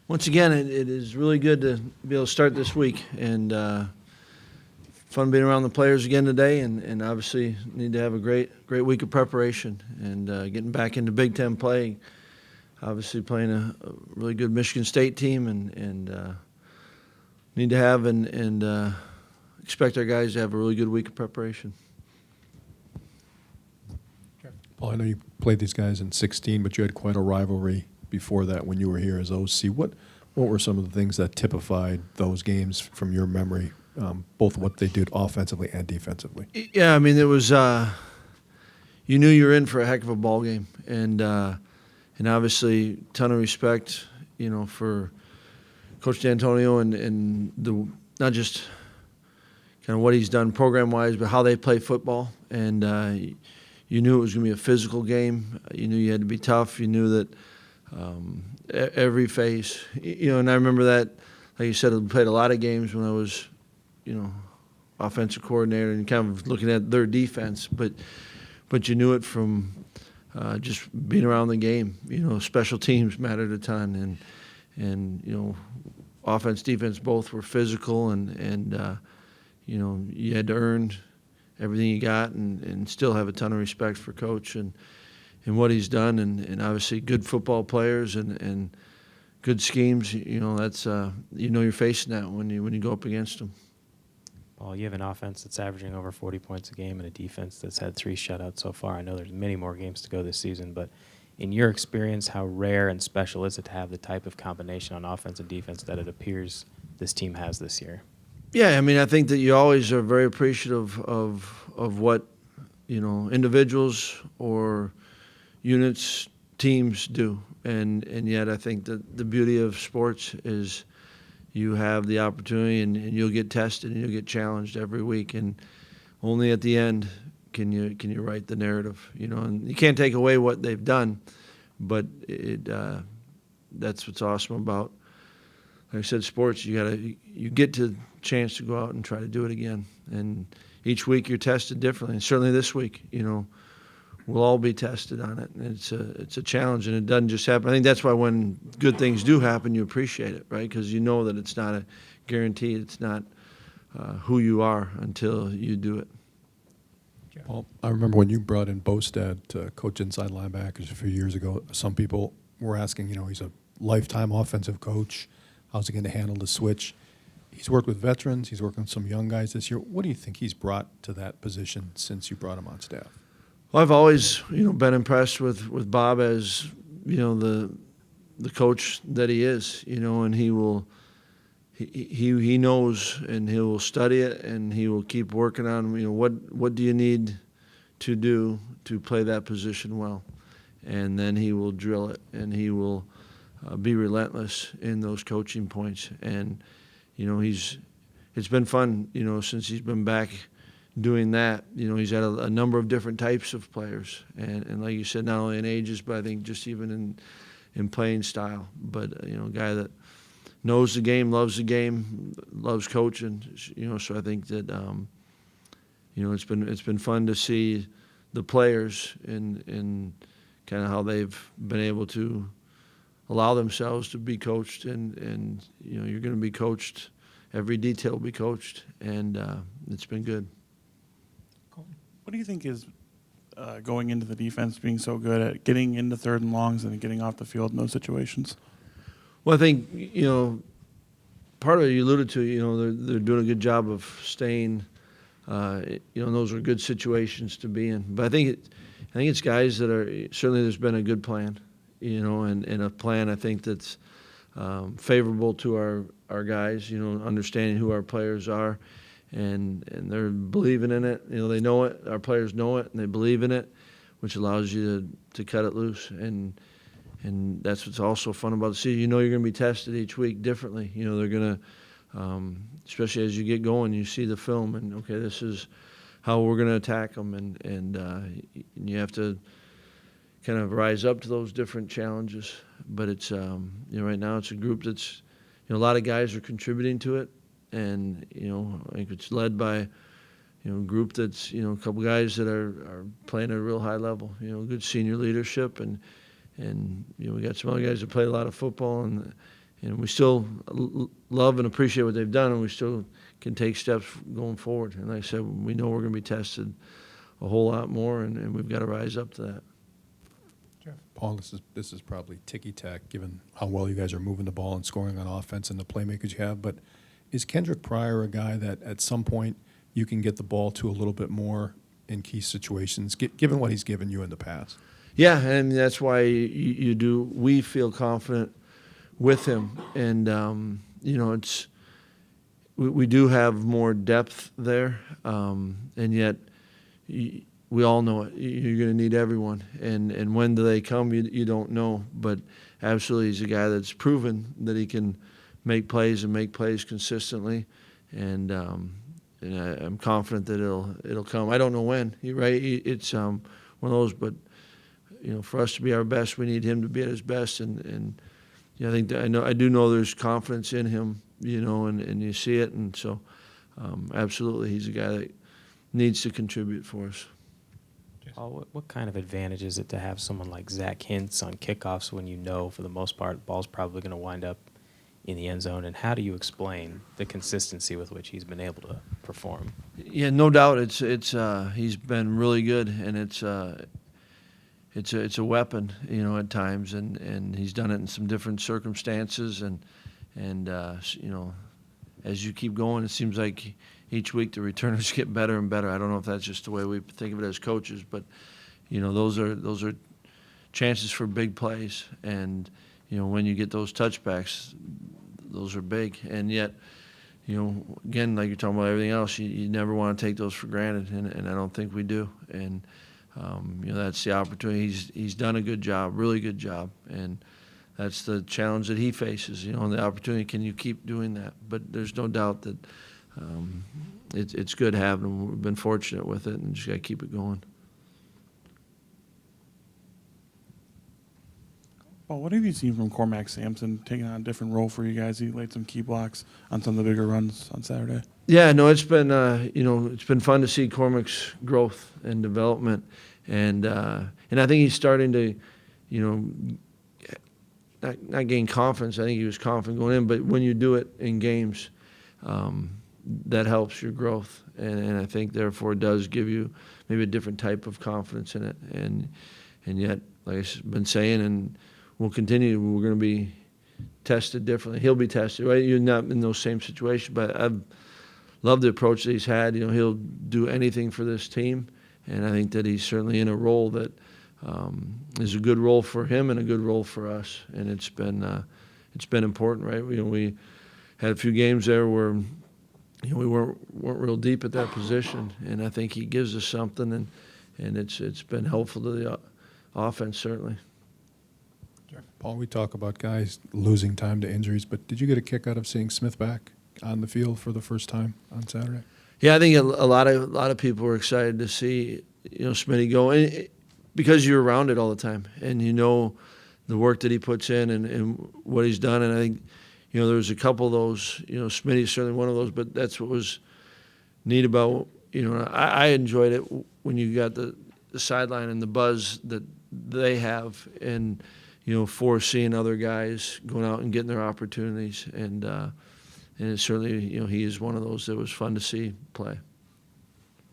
Once again, it is really good to be able to start this week, and fun being around the players again today, and obviously need to have a great week of preparation and getting back into Big Ten play. Obviously playing a really good Michigan State team, and need to have and expect our guys to have a really good week of preparation. Paul, I know you played these guys in 16, but you had quite a rivalry before that when you were here as OC. What were some of the things that typified those games from your memory, both what they did offensively and defensively? Yeah, I mean, it was you knew you were in for a heck of a ball game, and obviously ton of respect, for Coach D'Antonio and the not just kind of what he's done program-wise, but how they play football. And you knew it was going to be a physical game. You knew you had to be tough. You knew that every phase, and I remember that, like you said, I played a lot of games when I was, offensive coordinator and kind of looking at their defense, but you knew it from just being around the game. Special teams mattered a ton, and offense, defense, both were physical, and you had to earn everything you got, and still have a ton of respect for Coach and what he's done, and obviously good football players and good schemes. That's you're facing that when you go up against them. Well, you have an offense that's averaging over 40 points a game and a defense that's had 3 shutouts so far. I know there's many more games to go this season, but in your experience, how rare and special is it to have the type of combination on offense and defense that it appears this team has this year? Yeah, I mean, I think that you always are very appreciative of what individuals or units, teams do, and yet I think that the beauty of sports is you have the opportunity, and you'll get tested and you'll get challenged every week, and only at the end can you write the narrative, and you can't take away what they've done, but that's what's awesome about, like I said, sports. You get to chance to go out and try to do it again, and each week you're tested differently, and certainly this week, we'll all be tested on it, and it's a challenge, and it doesn't just happen. I think that's why when good things do happen, you appreciate it, right? Because you know that it's not a guarantee. It's not who you are until you do it. Well, I remember when you brought in Bostad to coach inside linebackers a few years ago, some people were asking, he's a lifetime offensive coach. How's he going to handle the switch? He's worked with veterans. He's worked with some young guys this year. What do you think he's brought to that position since you brought him on staff? Well, I've always, been impressed with Bob as, the coach that he is, and he knows, and he will study it, and he will keep working on, what do you need to do to play that position well, and then he will drill it, and he will be relentless in those coaching points, and it's been fun, since he's been back doing that. He's had a number of different types of players, and like you said, not only in ages, but I think just even in playing style. But a guy that knows the game, loves coaching. So I think that it's been fun to see the players and kind of how they've been able to allow themselves to be coached, and you're going to be coached. Every detail will be coached, and it's been good. What do you think is going into the defense being so good at getting into third and longs and getting off the field in those situations? Well, I think, part of it you alluded to, they're doing a good job of staying, those are good situations to be in. But I think it's guys that are, certainly there's been a good plan, and a plan I think that's favorable to our guys, understanding who our players are. And they're believing in it. They know it. Our players know it, and they believe in it, which allows you to cut it loose. And that's what's also fun about the season. You're going to be tested each week differently. They're going to, especially as you get going, you see the film, and okay, this is how we're going to attack them, and you have to kind of rise up to those different challenges. But it's right now it's a group that's a lot of guys are contributing to it. And, I think it's led by, a group that's, a couple guys that are playing at a real high level, good senior leadership. And we got some other guys that play a lot of football, and we still love and appreciate what they've done, and we still can take steps going forward. And like I said, we know we're going to be tested a whole lot more, and we've got to rise up to that. Paul, this is probably ticky-tack, given how well you guys are moving the ball and scoring on offense and the playmakers you have, but is Kendrick Pryor a guy that at some point you can get the ball to a little bit more in key situations, given what he's given you in the past? Yeah, and that's why we feel confident with him. And, we do have more depth there, and yet we all know it. You're going to need everyone. And when do they come, you don't know. But absolutely, he's a guy that's proven that he can make plays consistently. And I'm confident that it'll come. I don't know when. You're right. It's one of those. But for us to be our best, we need him to be at his best. And I think I do know there's confidence in him. And you see it. And so, absolutely, he's a guy that needs to contribute for us. Paul, what kind of advantage is it to have someone like Zach Hintz on kickoffs when for the most part, the ball's probably going to wind up in the end zone? And how do you explain the consistency with which he's been able to perform? Yeah, no doubt. It's he's been really good, and it's a weapon, at times, and he's done it in some different circumstances, and as you keep going, it seems like each week the returners get better and better. I don't know if that's just the way we think of it as coaches, but those are chances for big plays, and when you get those touchbacks, those are big. And yet, again, like you're talking about everything else, you never want to take those for granted, and I don't think we do. And that's the opportunity. He's done a good job, really good job, and that's the challenge that he faces. And the opportunity, can you keep doing that? But there's no doubt that it's good having him. We've been fortunate with it, and just got to keep it going. Well, what have you seen from Cormac Sampson taking on a different role for you guys? He laid some key blocks on some of the bigger runs on Saturday. Yeah, no, it's been it's been fun to see Cormac's growth and development, and I think he's starting to not gain confidence. I think he was confident going in, but when you do it in games, that helps your growth, and I think therefore it does give you maybe a different type of confidence in it, and yet, like I've been saying, and we'll continue, we're going to be tested differently. He'll be tested, right? You're not in those same situations, but I've loved the approach that he's had. He'll do anything for this team, and I think that he's certainly in a role that is a good role for him and a good role for us, and it's been important, right? We had a few games there where we weren't real deep at that position, and I think he gives us something, and it's been helpful to the offense certainly. Paul, we talk about guys losing time to injuries, but did you get a kick out of seeing Smith back on the field for the first time on Saturday? Yeah, I think a lot of people were excited to see Smitty go, and because you're around it all the time, and the work that he puts in and what he's done, and I think there was a couple of those. Smitty's certainly one of those, but that's what was neat about I enjoyed it when you got the sideline and the buzz that they have, and foreseeing other guys going out and getting their opportunities, and it's certainly he is one of those that was fun to see play.